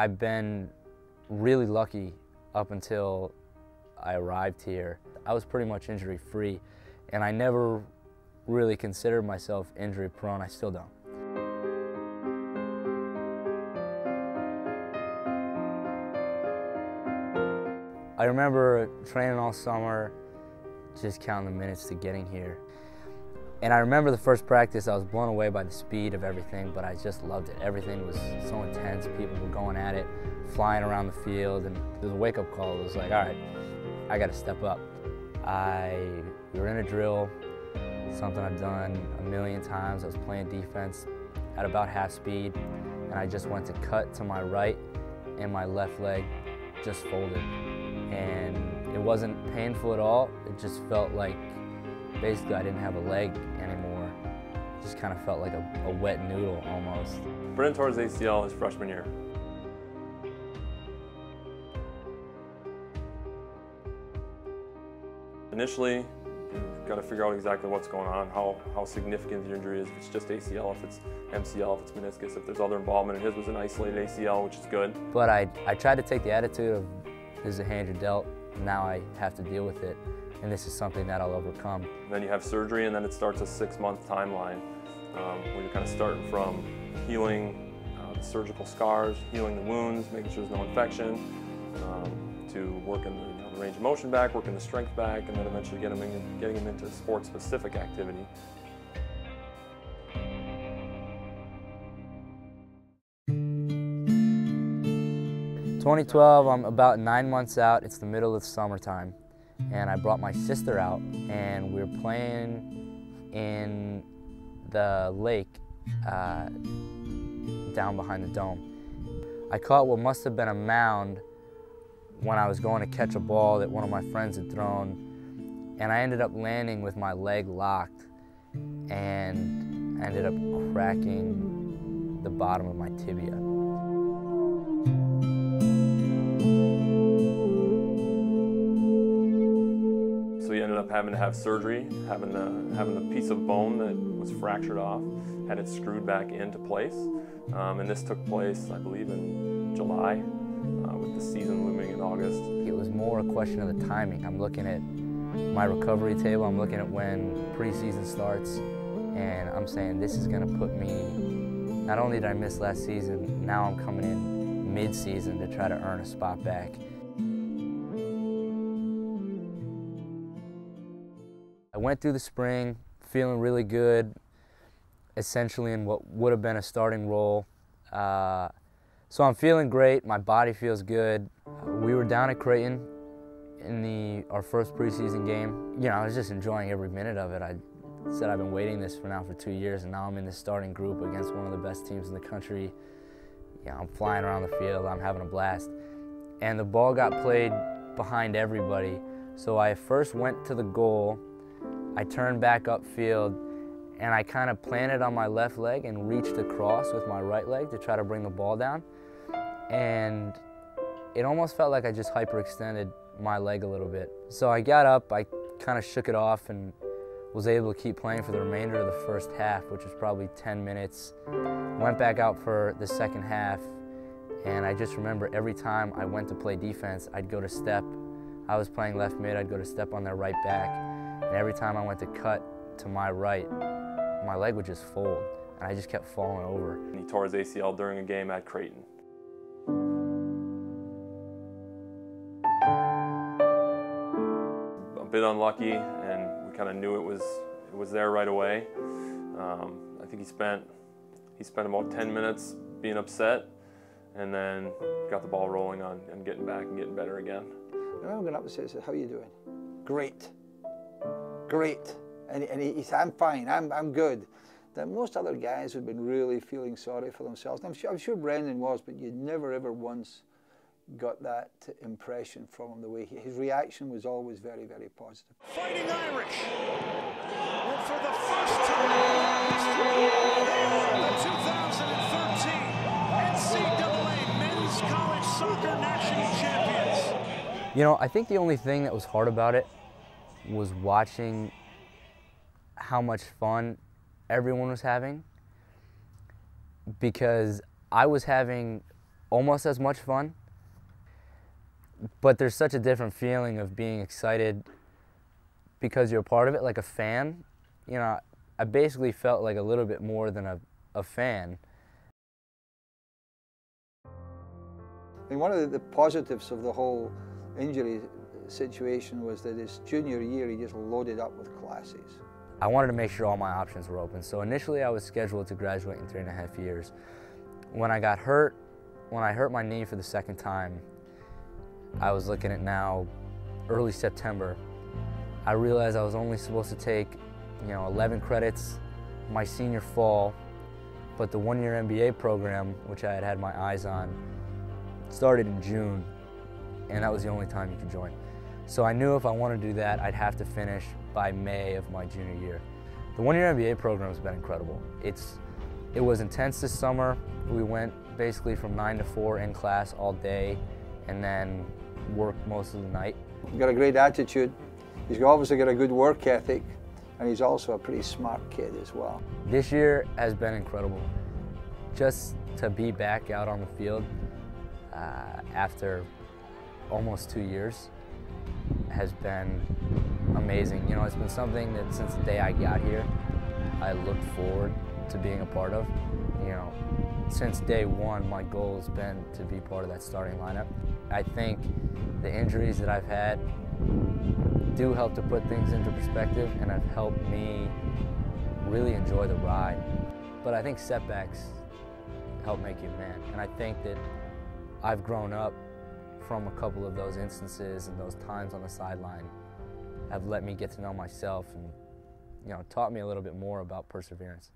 I've been really lucky up until I arrived here. I was pretty much injury-free, and I never really considered myself injury-prone. I still don't. I remember training all summer, just counting the minutes to getting here. And I remember the first practice, I was blown away by the speed of everything, but I just loved it. Everything was so intense, people were going at it, flying around the field, and there was a wake-up call. It was like, all right, I gotta step up. We were in a drill, something I've done a million times. I was playing defense at about half speed, and I just went to cut to my right, and my left leg just folded. And it wasn't painful at all. It just felt like basically I didn't have a leg anymore. It just kind of felt like a wet noodle almost. Brennan tore his ACL his freshman year. Initially, you've got to figure out exactly what's going on, how significant the injury is, if it's just ACL, if it's MCL, if it's meniscus, if there's other involvement. And his was an isolated ACL, which is good. But I tried to take the attitude of, this is a hand you're dealt, now I have to deal with it, and this is something that I'll overcome. And then you have surgery, and then it starts a 6-month timeline where you're kind of starting from healing the surgical scars, healing the wounds, making sure there's no infection, to working the range of motion back, working the strength back, and then eventually getting him into sport-specific activity. In 2012, I'm about 9 months out. It's the middle of the summertime, and I brought my sister out, and we were playing in the lake down behind the dome. I caught what must have been a mound when I was going to catch a ball that one of my friends had thrown, and I ended up landing with my leg locked, and I ended up cracking the bottom of my tibia. So you ended up having to have surgery, having the piece of bone that was fractured off, had it screwed back into place. And this took place, I believe, in July, with the season looming in August. It was more a question of the timing. I'm looking at my recovery table, I'm looking at when preseason starts, and I'm saying this is gonna put me, not only did I miss last season, now I'm coming in mid-season to try to earn a spot back. I went through the spring feeling really good, essentially in what would have been a starting role. So I'm feeling great, my body feels good. We were down at Creighton in our first preseason game. You know, I was just enjoying every minute of it. I said I've been waiting this for 2 years, and now I'm in the starting group against one of the best teams in the country. You know, I'm flying around the field, I'm having a blast. And the ball got played behind everybody. So I first went to the goal, I turned back upfield, and I kind of planted on my left leg and reached across with my right leg to try to bring the ball down. And it almost felt like I just hyperextended my leg a little bit. So I got up, I kind of shook it off and was able to keep playing for the remainder of the first half, which was probably 10 minutes. Went back out for the second half, and I just remember every time I went to play defense, I'd go to step. I was playing left mid, I'd go to step on their right back, and every time I went to cut to my right, my leg would just fold, and I just kept falling over. And he tore his ACL during a game at Creighton. A bit unlucky, and we kind of knew it was there right away. I think he spent about 10 minutes being upset, and then got the ball rolling on and getting back and getting better again. I remember going up and said, "How are you doing?" "Great, great." And he said, "I'm fine, I'm good." That most other guys would have been really feeling sorry for themselves. And I'm sure Brendan was, but you never ever once got that impression from him. The way his reaction was always very, very positive. Fighting Irish, and for the first time, they are the 2013 NCAA Men's College Soccer National Champions. You know, I think the only thing that was hard about it was watching how much fun everyone was having, because I was having almost as much fun, but there's such a different feeling of being excited because you're a part of it, like a fan. You know, I basically felt like a little bit more than a fan. And one of the positives of the whole injury situation was that his junior year he just loaded up with classes. I wanted to make sure all my options were open. So initially I was scheduled to graduate in 3.5 years. When I hurt my knee for the second time, I was looking at now early September. I realized I was only supposed to take, 11 credits my senior fall, but the one-year MBA program, which I had my eyes on, started in June, and that was the only time you could join. So I knew if I wanted to do that, I'd have to finish by May of my junior year. The one-year MBA program has been incredible. It was intense this summer. We went basically from 9 to 4 in class all day, and then worked most of the night. He's got a great attitude. He's obviously got a good work ethic, and he's also a pretty smart kid as well. This year has been incredible. Just to be back out on the field after almost 2 years has been amazing. It's been something that since the day I got here, I looked forward to being a part of. Since day one, my goal has been to be part of that starting lineup. I think the injuries that I've had do help to put things into perspective and have helped me really enjoy the ride. But I think setbacks help make you a man. And I think that I've grown up from a couple of those instances, and those times on the sideline have let me get to know myself and taught me a little bit more about perseverance.